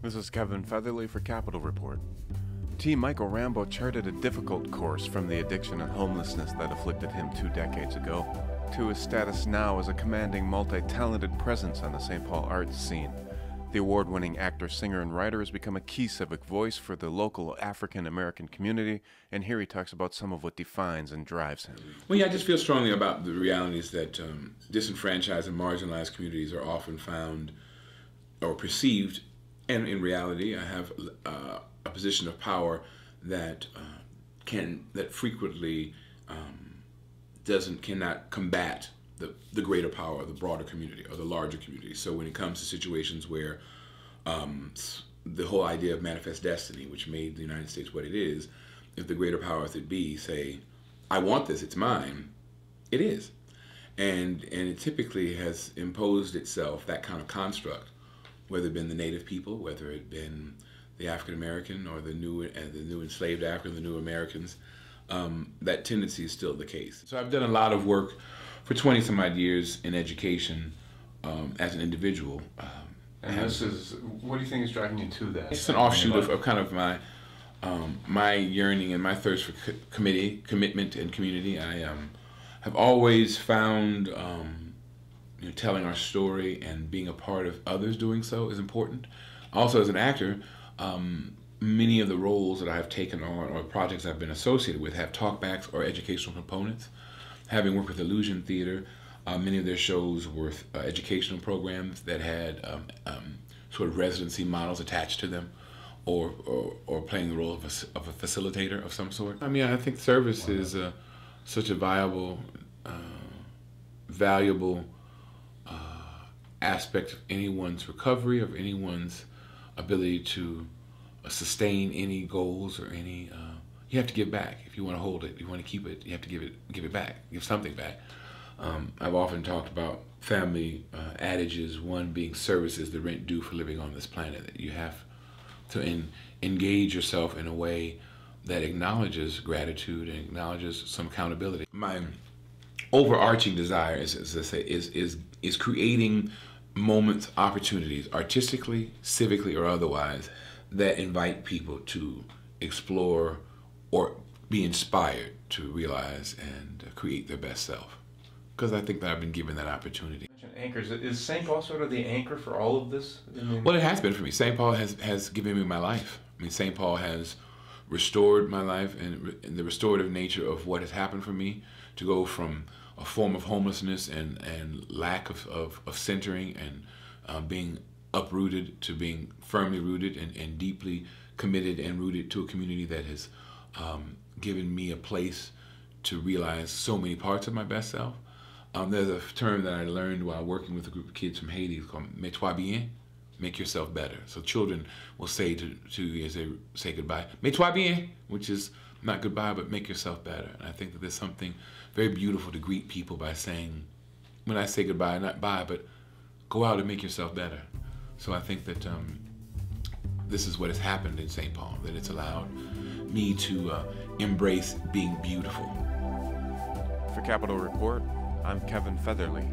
This is Kevin Featherly for Capitol Report. Mychael Rambo charted a difficult course from the addiction and homelessness that afflicted him 2 decades ago to his status now as a commanding, multi-talented presence on the St. Paul arts scene. The award-winning actor, singer, and writer has become a key civic voice for the local African-American community, and here he talks about some of what defines and drives him. Well, yeah, I just feel strongly about the realities that disenfranchised and marginalized communities are often found or perceived, and in reality, I have a position of power that frequently cannot combat the greater power of the broader community or the larger community. So when it comes to situations where the whole idea of manifest destiny, which made the United States what it is, if the greater powers that be say, I want this, it's mine, it is. And it typically has imposed itself, that kind of construct, whether it been the native people, whether it been the African American or the new enslaved African, the new Americans, that tendency is still the case. So I've done a lot of work for 20 some odd years in education as an individual. And what do you think is driving you to that? It's an offshoot of kind of my yearning and my thirst for commitment and community. I have always found telling our story and being a part of others doing so is important. Also, as an actor, many of the roles that I've taken on or projects I've been associated with have talkbacks or educational components. Having worked with Illusion Theater, many of their shows were educational programs that had sort of residency models attached to them, or playing the role of a facilitator of some sort. I mean, I think service is such a viable, valuable aspect of anyone's recovery, of anyone's ability to sustain any goals or any. You have to give back if you want to hold it. If you want to keep it, you have to give it back, give something back. I've often talked about family adages. One being service is the rent due for living on this planet. That you have to engage yourself in a way that acknowledges gratitude and acknowledges some accountability. My overarching desire is, as I say, is creating moments, opportunities, artistically, civically, or otherwise, that invite people to explore or be inspired to realize and create their best self. Because I think that I've been given that opportunity. Anchors. Is St. Paul sort of the anchor for all of this? Well, it has been for me. St. Paul has given me my life. I mean, St. Paul has restored my life, and the restorative nature of what has happened for me to go from a form of homelessness and lack of centering and being uprooted to being firmly rooted and deeply committed and rooted to a community that has given me a place to realize so many parts of my best self. There's a term that I learned while working with a group of kids from Haiti called "Mets toi bien," make yourself better. So children will say to you as they say goodbye, "Mets toi bien," which is not goodbye, but make yourself better. And I think that there's something very beautiful to greet people by saying, when I say goodbye, not bye, but go out and make yourself better. So I think that this is what has happened in St. Paul, that it's allowed me to embrace being beautiful. For Capitol Report, I'm Kevin Featherly.